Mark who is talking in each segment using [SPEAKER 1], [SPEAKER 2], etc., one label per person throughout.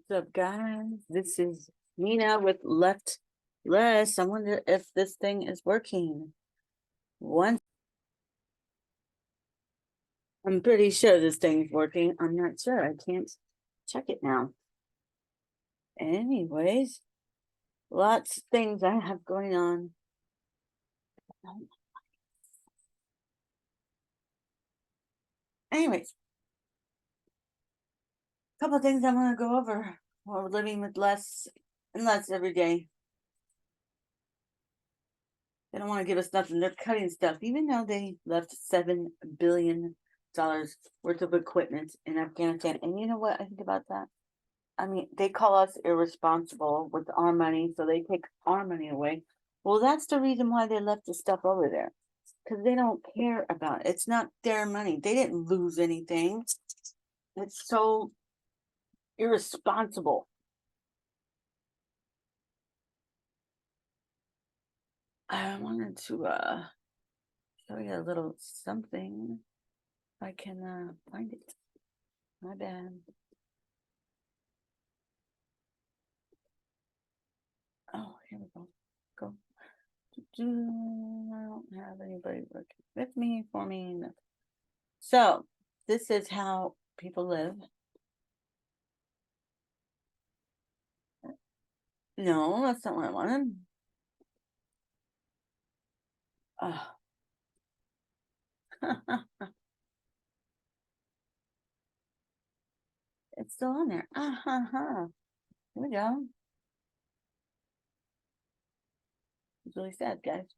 [SPEAKER 1] What's up, guys? This is Nina with Left Less. I wonder if this thing is working. I'm pretty sure this thing's working. I'm not sure. I can't check it now. Anyways, lots of things I have going on. Anyways, a couple of things I want to go over while we're living with less and less every day. They don't want to give us nothing. They're cutting stuff, even though they left $7 billion worth of equipment in Afghanistan. And you know what I think about that? I mean, they call us irresponsible with our money, so they take our money away. Well, that's the reason why they left the stuff over there, because they don't care about it. It's not their money. They didn't lose anything. It's so irresponsible. I wanted to show you a little something. If I can find it. My bad. Oh, here we go. Go. I don't have anybody working with me, for me. Nothing. So, this is how people live. No, that's not what I wanted. It's still on there. Here we go. It's really sad, guys.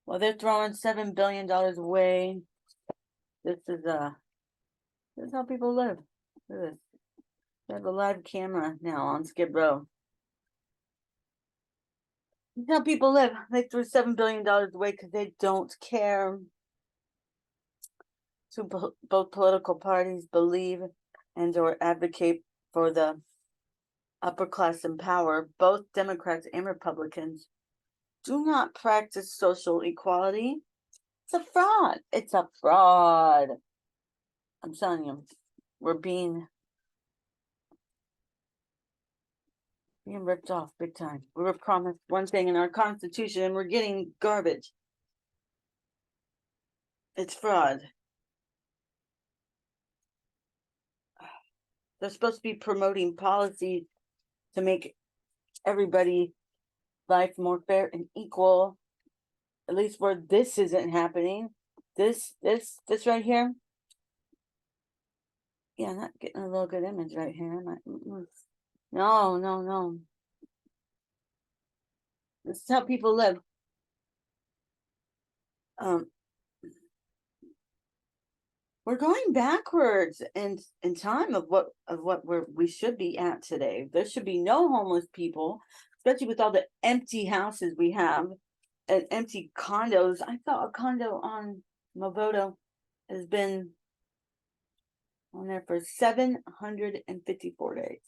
[SPEAKER 1] Well, they're throwing $7 billion away. This is how people live. Look at this. They have a live camera now on Skid Row. This is how people live. They threw $7 billion away because they don't care. So both political parties believe and or advocate for the upper class in power. Both Democrats and Republicans do not practice social equality. It's a fraud. It's a fraud. I'm telling you, we're being ripped off big time. We were promised one thing in our Constitution and we're getting garbage. It's fraud. They're supposed to be promoting policies to make everybody's life more fair and equal. At least where this isn't happening. This right here. Yeah, not getting a real good image right here. No. This is how people live. We're going backwards in time of what we should be at today. There should be no homeless people, especially with all the empty houses we have and empty condos. I thought a condo on Movoto has been on there for 754 days.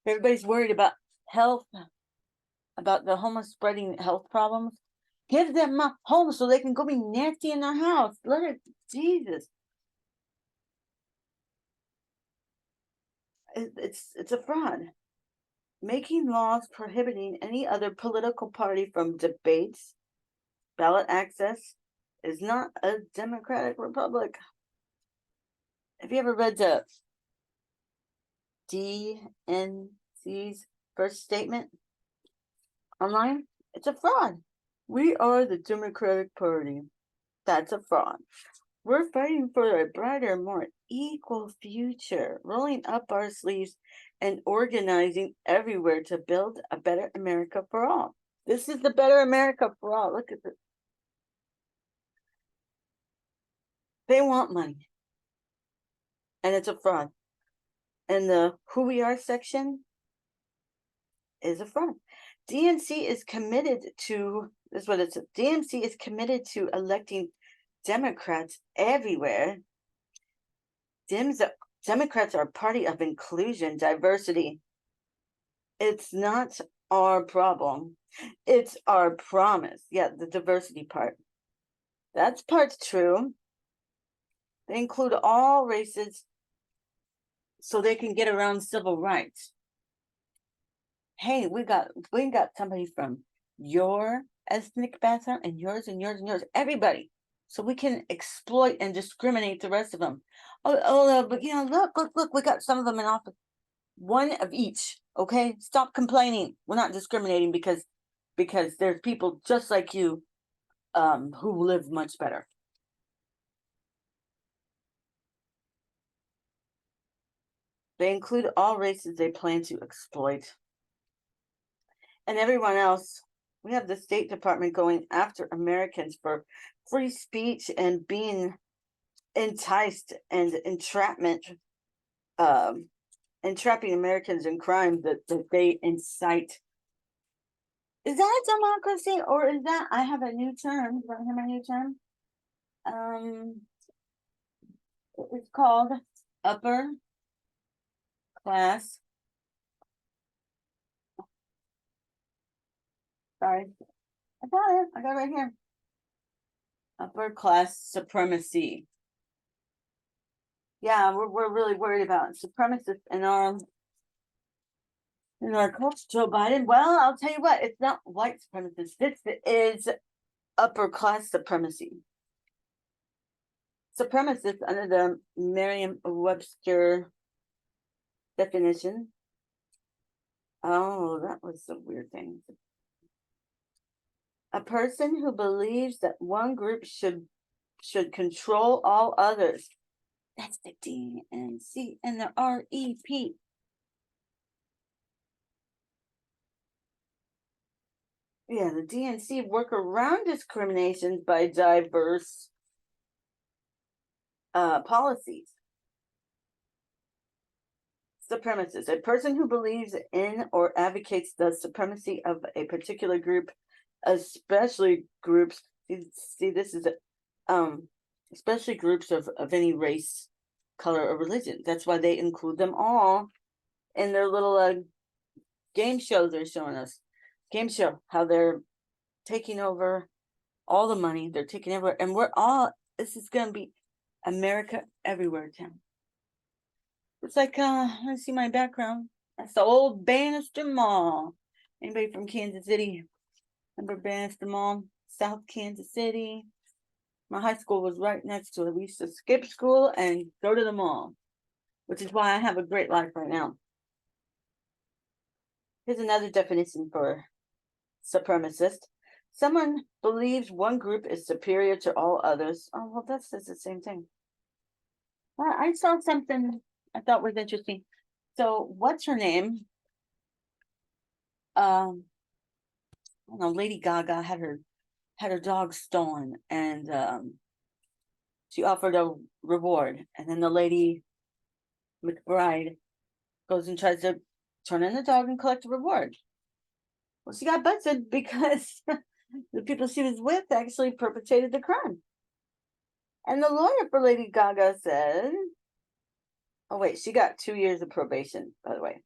[SPEAKER 1] Everybody's worried about health, about the homeless spreading health problems. Give them a home so they can go be nasty in their house. Let it, Jesus. It's a fraud. Making laws prohibiting any other political party from debates, ballot access, is not a democratic republic. Have you ever read the DNC's first statement online? It's a fraud. We are the Democratic Party. That's a fraud. We're fighting for a brighter, more equal future, rolling up our sleeves and organizing everywhere to build a better America for all. This is the better America for all. Look at this. They want money. And it's a fraud. And the who we are section is a fraud. DNC is committed to, this is what it says, DNC is committed to electing Democrats everywhere. Democrats are a party of inclusion, diversity. It's not our problem. It's our promise. Yeah, the diversity part. That's part's true. They include all races so they can get around civil rights. Hey, we got somebody from your ethnic background and yours and yours and yours, everybody, so we can exploit and discriminate the rest of them. But look, we got some of them in office. One of each, okay? Stop complaining. We're not discriminating because there's people just like you who live much better. They include all races they plan to exploit. And everyone else. We have the State Department going after Americans for free speech and being enticed and entrapping Americans in crime that they incite. Is that a democracy, or is that, I have a new term? Do I have a new term? It's called Upper-Class. Sorry, I got it right here. Upper-Class Supremacy. Yeah, we're really worried about supremacists in our culture. Joe Biden. Well, I'll tell you what, it's not white supremacists. This is upper-class supremacy. Supremacists under the Merriam-Webster definition. Oh, that was a weird thing. A person who believes that one group should control all others. That's the DNC and the REP. Yeah, the DNC work around discriminations by diverse policies. Supremacist, a person who believes in or advocates the supremacy of a particular group, especially groups. See, this is especially groups of any race, color, or religion. That's why they include them all in their little game shows they're showing us. Game show, how they're taking over all the money, they're taking over, and this is gonna be America everywhere town. It's like let's see my background. That's the old Bannister Mall. Anybody from Kansas City? Remember Bannister Mall, South Kansas City? My high school was right next to it. We used to skip school and go to the mall, which is why I have a great life right now. Here's another definition for supremacist. Someone believes one group is superior to all others. Oh, well, that's the same thing. Well, I saw something I thought was interesting. So what's her name? I don't know, Lady Gaga had her dog stolen, and she offered a reward, and then the lady McBride goes and tries to turn in the dog and collect the reward. Well, she got busted because the people she was with actually perpetrated the crime. And the lawyer for Lady Gaga said, oh wait, she got 2 years of probation, by the way.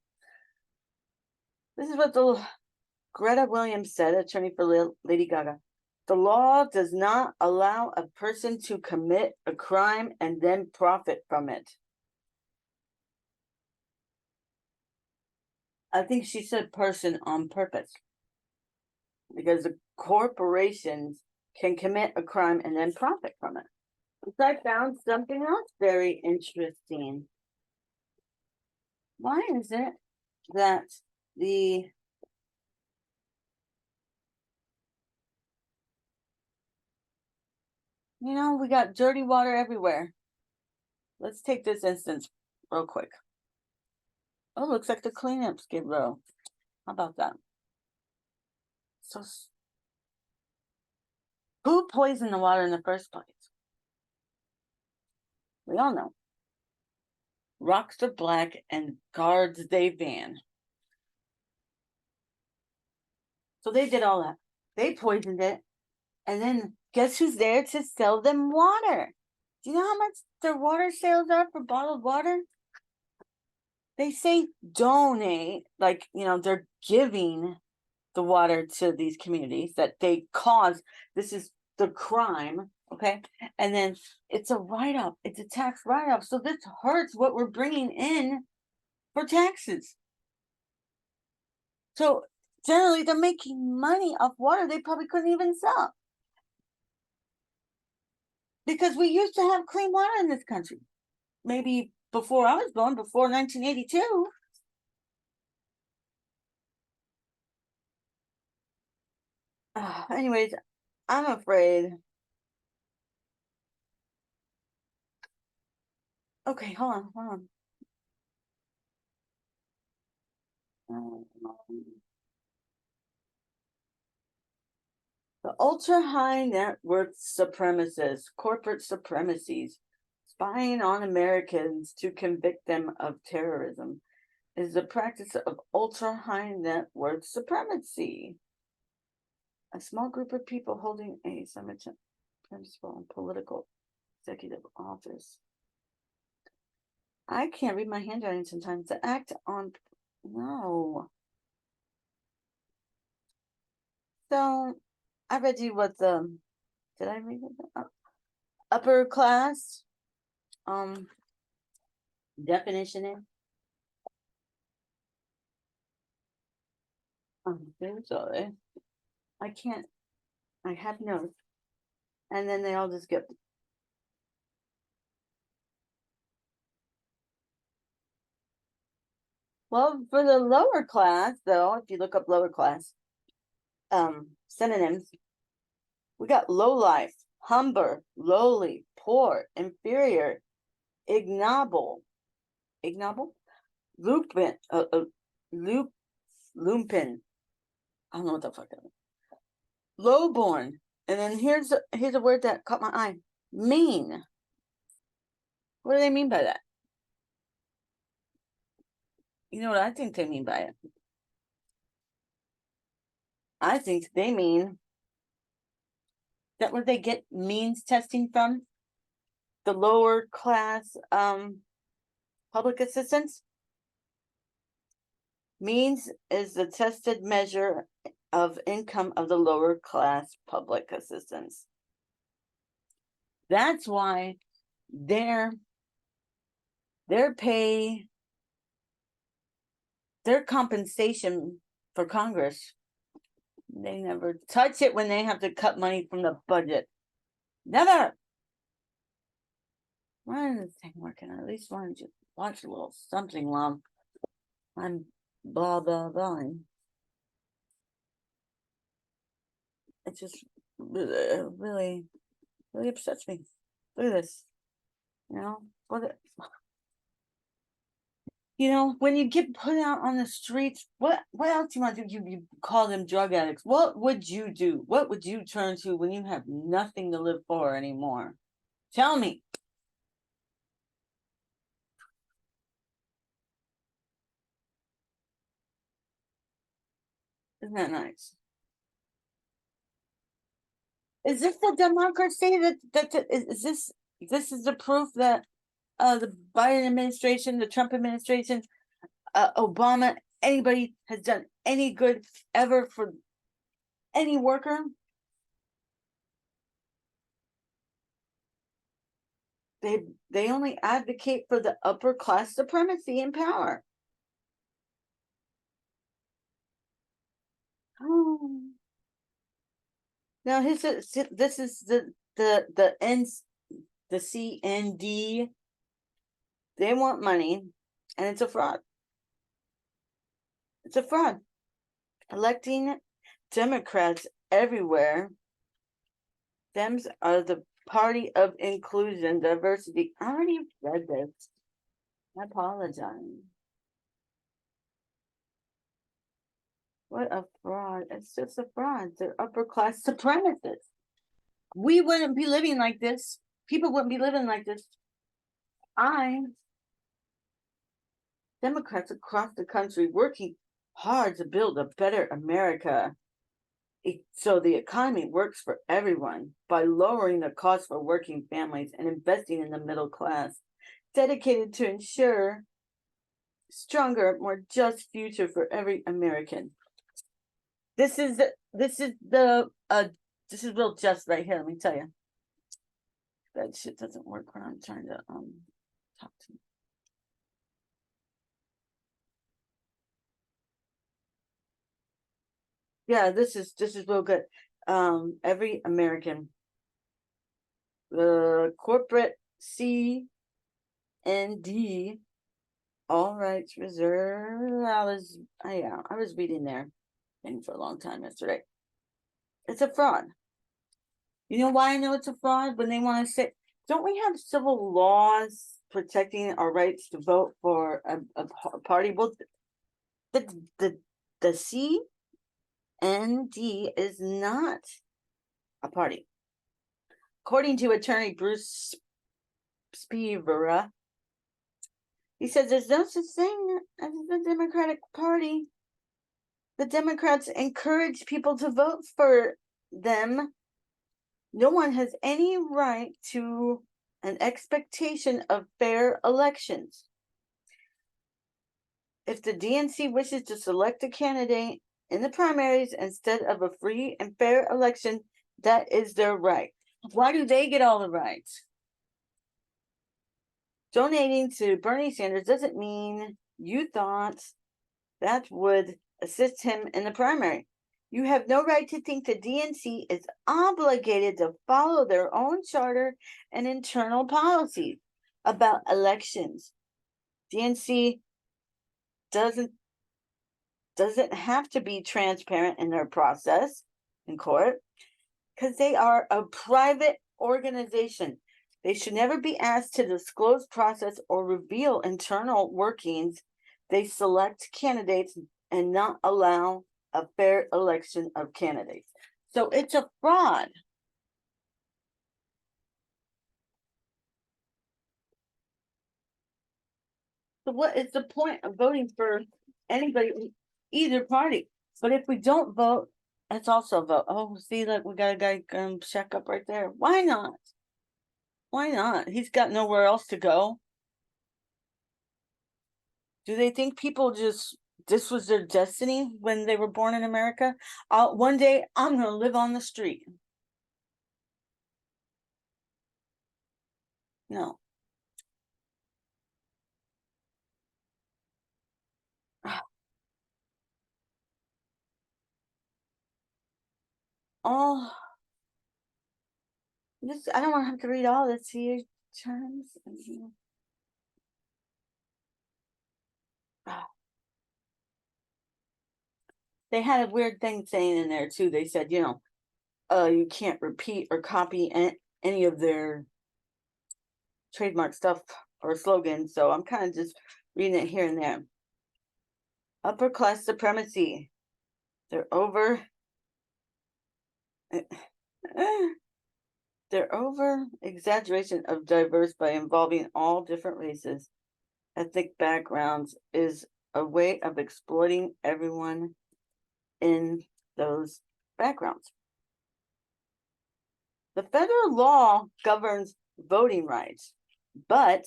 [SPEAKER 1] This is what Greta Williams said, attorney for Lady Gaga. The law does not allow a person to commit a crime and then profit from it. I think she said person on purpose, because the corporations can commit a crime and then profit from it. So I found something else very interesting. Why is it that we got dirty water everywhere? Let's take this instance real quick. Oh, looks like the cleanup skid row. How about that? So, who poisoned the water in the first place? We all know. Rocks are black and guards they van. So they did all that. They poisoned it. And then guess who's there to sell them water? Do you know how much their water sales are for bottled water? They say donate, like, they're giving the water to these communities that they cause. This is the crime, okay? And then it's a write-off, it's a tax write-off. So this hurts what we're bringing in for taxes. So generally they're making money off water they probably couldn't even sell. Because we used to have clean water in this country. Maybe before I was born, before 1982. Anyways, I'm afraid. Okay, hold on. Um, The ultra high net worth supremacists, corporate supremacies, spying on Americans to convict them of terrorism is the practice of ultra high net worth supremacy. A small group of people holding a principal and political executive office. I can't read my handwriting sometimes. To act on, no. So I read you what the, did I read it? Upper class definition is. I'm sorry. I can't, I have notes. And then they all just get. Well, for the lower class, though, if you look up lower class, synonyms, we got low life, humber, lowly, poor, inferior, ignoble, lupin, lumpin. I don't know what the fuck that is. Lowborn, and then here's a word that caught my eye: mean. What do they mean by that? You know what I think they mean by it? I think they mean that where they get means testing from, the lower class public assistance. Means is the tested measure of income of the lower class public assistance. That's why their pay, their compensation for Congress, they never touch it when they have to cut money from the budget. Never. Why is this thing working? At least want to watch a little something while I'm blah blah blah. It just really upsets me. Look at this. You know what? You know, when you get put out on the streets, what else do you want to do? You call them drug addicts. What would you do? What would you turn to when you have nothing to live for anymore? Tell me. Isn't that nice? Is this the democracy is this is the proof that the Biden administration, the Trump administration, Obama, anybody has done any good ever for any worker? They only advocate for the upper class supremacy in power. Oh. Now this is the CND. They want money, and it's a fraud. It's a fraud. Electing Democrats everywhere. Dems are the party of inclusion, diversity. I already read this. I apologize. What a fraud. It's just a fraud. They're upper class supremacists. We wouldn't be living like this. People wouldn't be living like this. Democrats across the country working hard to build a better America. So the economy works for everyone by lowering the cost for working families and investing in the middle class, dedicated to ensure stronger, more just future for every American. This is the This is real just right here. Let me tell you. That shit doesn't work when I'm trying to talk to you. Yeah, this is real good. Every American, the corporate C and D, all rights reserved. I was reading their thing for a long time yesterday. It's a fraud. You know why I know it's a fraud? When they want to say, don't we have civil laws protecting our rights to vote for a party? Well, the C and D is not a party. According to attorney Bruce Spivera, he says there's no such thing as the Democratic Party. The Democrats encourage people to vote for them. No one has any right to an expectation of fair elections. If the DNC wishes to select a candidate in the primaries instead of a free and fair election, that is their right. Why do they get all the rights? Donating to Bernie Sanders doesn't mean you thought that would assist him in the primary. You have no right to think the DNC is obligated to follow their own charter and internal policies about elections. DNC doesn't have to be transparent in their process in court because they are a private organization. They should never be asked to disclose process or reveal internal workings. They select candidates and not allow a fair election of candidates. So it's a fraud. So what is the point of voting for anybody, either party? But if we don't vote, it's also a vote. Oh, see, look, we got a guy check up right there. Why not? Why not? He's got nowhere else to go. Do they think people just this was their destiny when they were born in America? One day I'm gonna live on the street. No. Oh, this I don't want to have to read all this here terms. They had a weird thing saying in there too. They said, you can't repeat or copy any of their trademark stuff or slogans. So I'm kind of just reading it here and there. Upper-class supremacy. They're over. Their over exaggeration of diverse by involving all different races, ethnic backgrounds is a way of exploiting everyone in those backgrounds. The federal law governs voting rights, but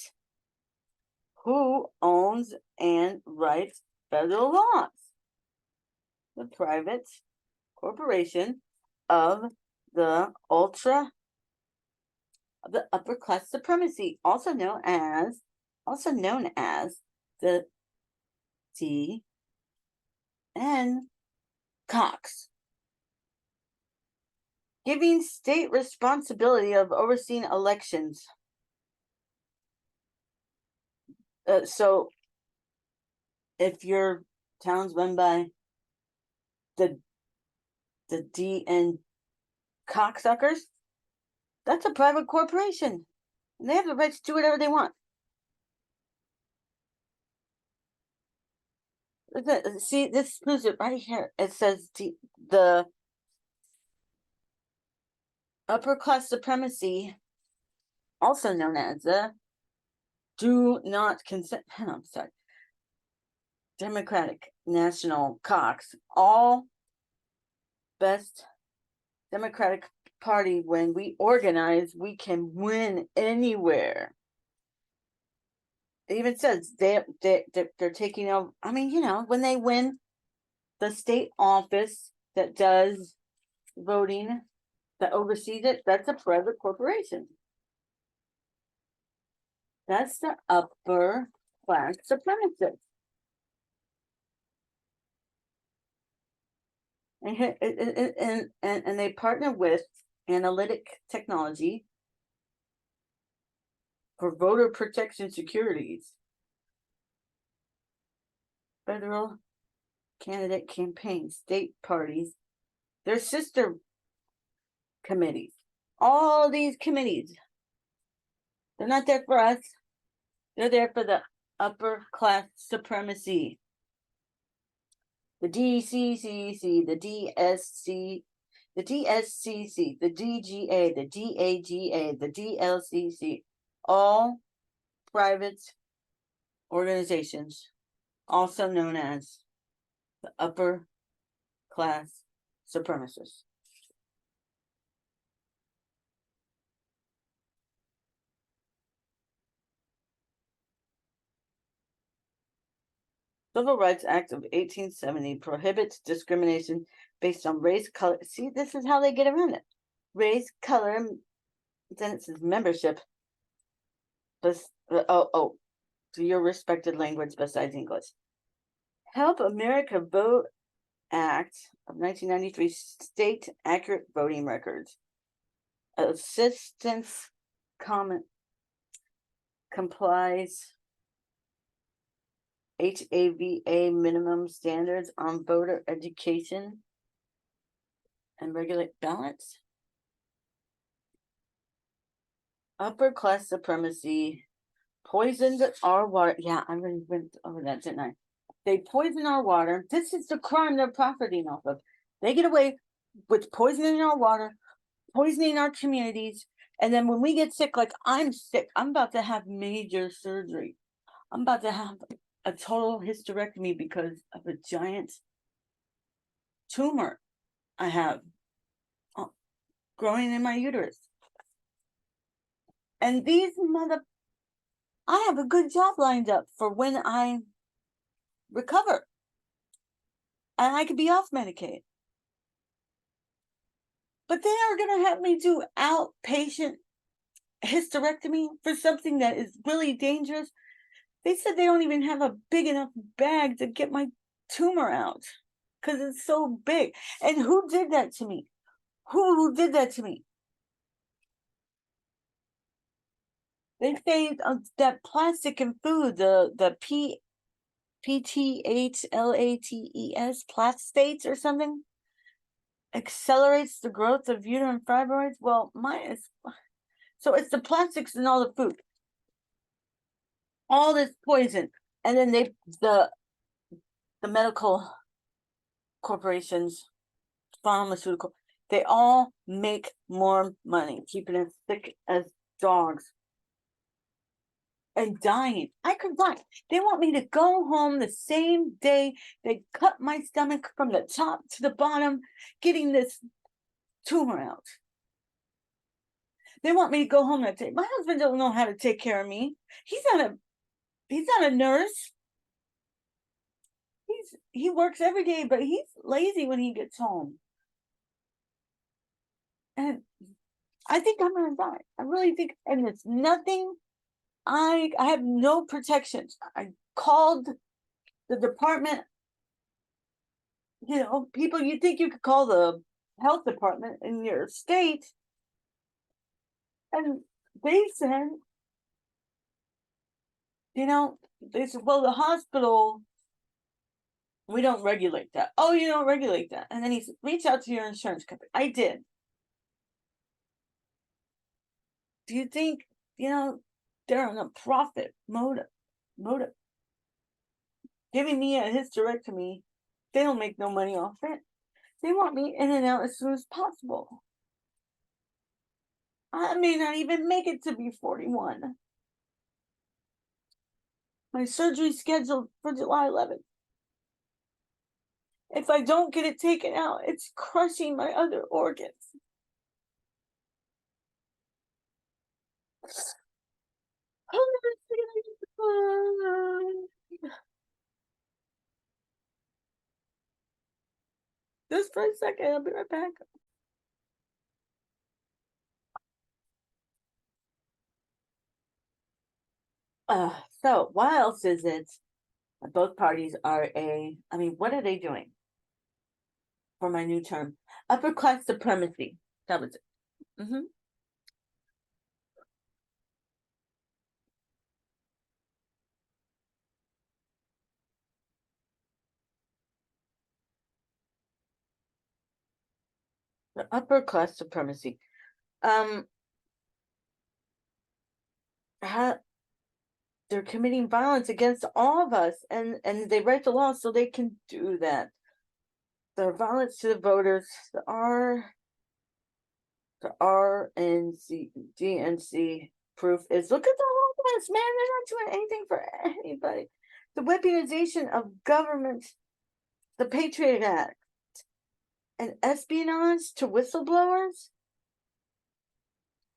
[SPEAKER 1] who owns and writes federal laws? The private corporation of the upper-class supremacy, also known as the D.N. Cox, giving state responsibility of overseeing elections. So if your town's run by the D.N. cocksuckers, that's a private corporation, and they have the right to do whatever they want. See, this proves it right here. It says the upper-class supremacy, also known as the do not consent. I'm sorry. Democratic National Cox, all best Democratic Party. When we organize, we can win anywhere. It even says they're taking over. I mean, when they win the state office that does voting, that oversees it, that's a private corporation. That's the upper class supremacists. And they partner with analytic technology for voter protection securities, federal candidate campaigns, state parties, their sister committees, all these committees. They're not there for us. They're there for the upper class supremacy. The DCCC, the DSC, the DSCC, the DGA, the DAGA, the DLCC, all private organizations, also known as the upper class supremacists. Civil Rights Act of 1870 prohibits discrimination based on race, color. See, this is how they get around it. Race, color, then it says membership. To your respected language besides English. Help America Vote Act of 1993, state accurate voting records. Assistance complies HAVA minimum standards on voter education and regulate ballots. Upper class supremacy poisoned our water. Yeah, I already went over that, didn't I? They poison our water. This is the crime they're profiting off of. They get away with poisoning our water, poisoning our communities. And then when we get sick, like I'm sick, I'm about to have major surgery. I'm about to have a total hysterectomy because of a giant tumor I have growing in my uterus. And I have a good job lined up for when I recover. And I could be off Medicaid. But they are going to have me do outpatient hysterectomy for something that is really dangerous. They said they don't even have a big enough bag to get my tumor out because it's so big. And who did that to me? Who did that to me? They say that plastic in food, the PTHLATES, plastates or something, accelerates the growth of uterine fibroids. Well, mine is, so it's the plastics in all the food, all this poison, and then the medical corporations, pharmaceutical, they all make more money keeping us sick as dogs and dying. I could die. They want me to go home the same day they cut my stomach from the top to the bottom, getting this tumor out. They want me to go home that day. My husband don't know how to take care of me. He's not a nurse. He works every day, but he's lazy when he gets home. And I think I'm gonna die. I really think, and it's nothing. I have no protections. I called the department. You know, people, you think you could call the health department in your state, and they said, well, the hospital, we don't regulate that. Oh, you don't regulate that. And then he said, reach out to your insurance company. I did. Do you think, they're on a profit motive? Giving me a hysterectomy, they don't make no money off it. They want me in and out as soon as possible. I may not even make it to be 41. My surgery's scheduled for July 11th. If I don't get it taken out, it's crushing my other organs. Just for a second, I'll be right back. So what else is it? Both parties are what are they doing for my new term? Upper class supremacy. That was it. The upper class supremacy. Um, they're committing violence against all of us, and they write the law so they can do that. The violence to the voters, the RNC DNC proof is look at the homeless, man. They're not doing anything for anybody. The weaponization of government, the Patriot Act, and espionage to whistleblowers,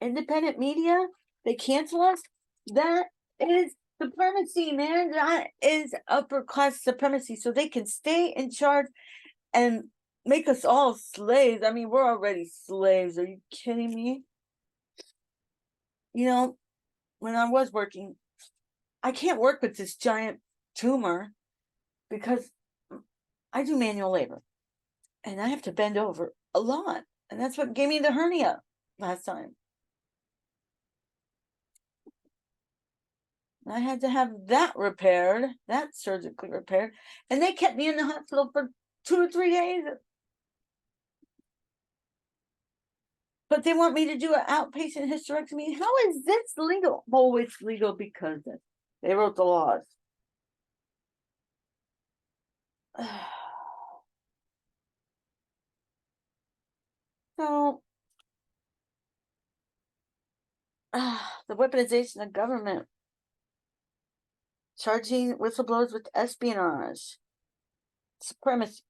[SPEAKER 1] independent media, they cancel us. That is supremacy, man. That is upper class supremacy. So they can stay in charge and make us all slaves. I mean, we're already slaves. Are you kidding me? You know, when I was working, I can't work with this giant tumor because I do manual labor and I have to bend over a lot. And that's what gave me the hernia last time. I had to have that repaired, that surgically repaired. And they kept me in the hospital for 2 or 3 days. But they want me to do an outpatient hysterectomy. How is this legal? Oh, it's legal because they wrote the laws. So, the weaponization of government, charging whistleblowers with espionage, supremacy,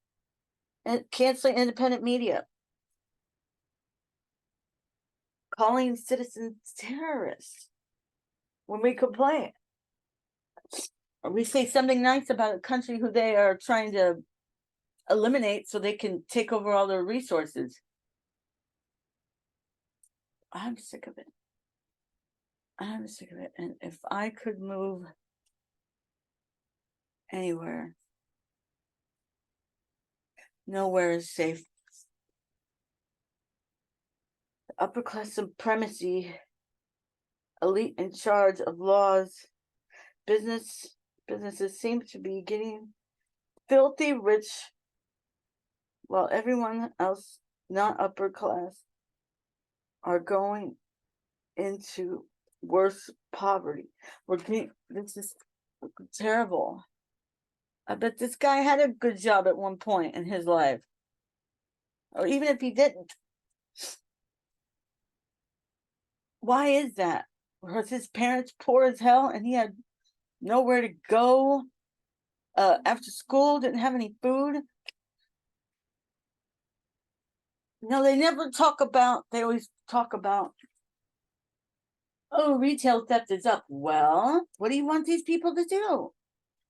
[SPEAKER 1] and canceling independent media, calling citizens terrorists when we complain, or we say something nice about a country who they are trying to eliminate so they can take over all their resources. I'm sick of it. I'm sick of it. And if I could move anywhere, nowhere is safe. The upper class supremacy, elite in charge of laws, businesses seem to be getting filthy rich while everyone else not upper class are going into worse poverty. This is terrible. I bet this guy had a good job at one point in his life. Or even if he didn't. Why is that? Was his parents poor as hell and he had nowhere to go after school, didn't have any food? No, they never talk about, they always talk about, oh, retail theft is up. Well, what do you want these people to do?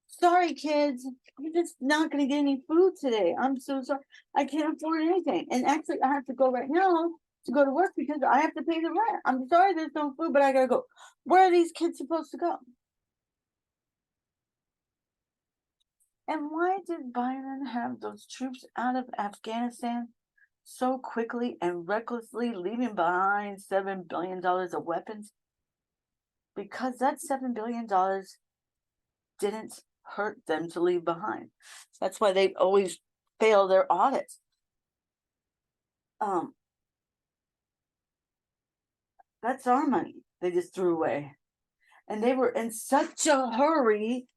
[SPEAKER 1] Sorry, kids, you're just not going to get any food today. I'm so sorry. I can't afford anything. And actually, I have to go right now to go to work because I have to pay the rent. I'm sorry there's no food, but I got to go. Where are these kids supposed to go? And why did Biden have those troops out of Afghanistan so quickly and recklessly, leaving behind $7 billion of weapons? Because that $7 billion didn't hurt them to leave behind. That's why they always fail their audits. That's our money they just threw away. And they were in such a hurry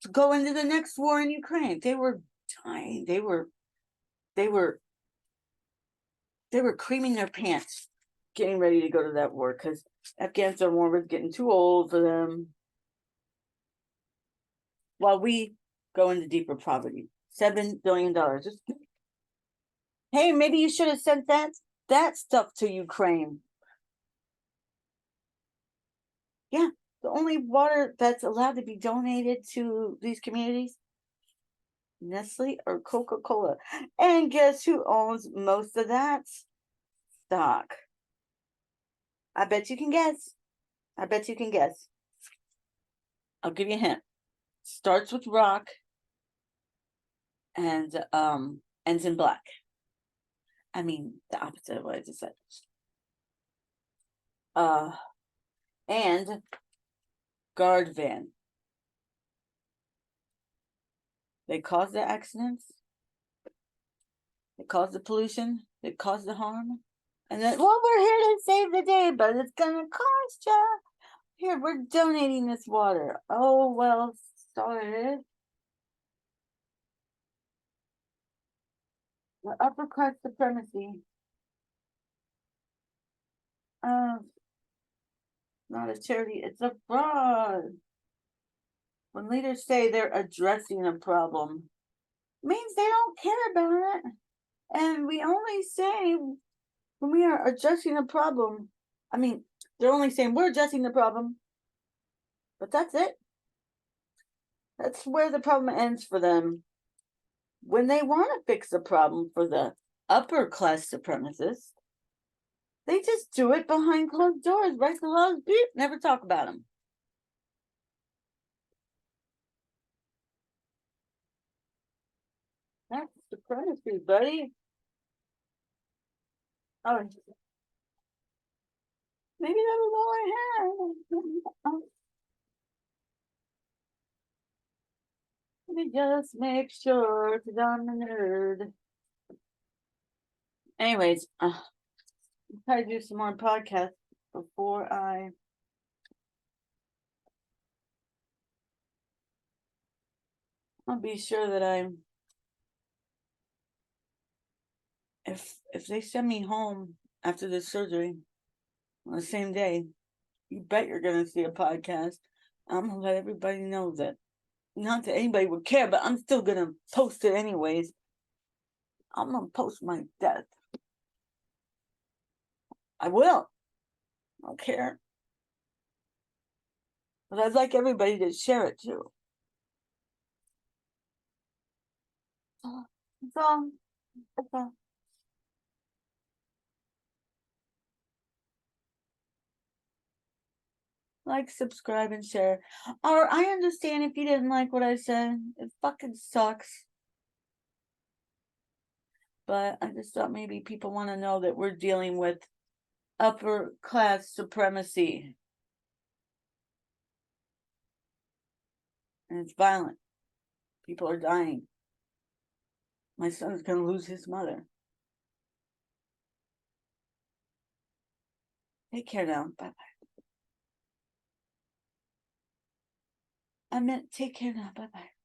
[SPEAKER 1] to go into the next war in Ukraine. They were dying. They were creaming their pants getting ready to go to that war because Afghanistan war was getting too old for them. While we go into deeper poverty. $7 billion. Hey, maybe you should have sent that stuff to Ukraine. Yeah, the only water that's allowed to be donated to these communities, Nestle or Coca-Cola. And guess who owns most of that stock? I bet you can guess. I'll give you a hint. Starts with rock and ends in black. I mean, the opposite of what I just said. And guard van. They cause the accidents. They cause the pollution. They cause the harm. And then, well, we're here to save the day, but it's gonna cost you. Here, we're donating this water. Oh, well, sorry. The upper-class supremacy. Not a charity, it's a fraud. When leaders say they're addressing a problem, means they don't care about it. And we only say when we are addressing a problem, I mean, they're only saying we're addressing the problem, but that's it. That's where the problem ends for them. When they want to fix the problem for the upper class supremacists, they just do it behind closed doors, write the laws, beep, never talk about them. That's supremacy, buddy. Oh, maybe that was all I had. Let me just make sure, because I'm a nerd. Anyways, I'll try to do some more podcasts before I'll be sure that if they send me home after the surgery on the same day, you bet you're gonna see a podcast. I'm gonna let everybody know that. Not that anybody would care, but I'm still gonna post it anyways. I'm gonna post my death. I will. I don't care. But I'd like everybody to share it too. That's all. That's all. Like, subscribe, and share. Or I understand if you didn't like what I said. It fucking sucks. But I just thought maybe people want to know that we're dealing with upper class supremacy. And it's violent. People are dying. My son's gonna lose his mother. Take care now. Bye bye. I meant take care now. Bye bye.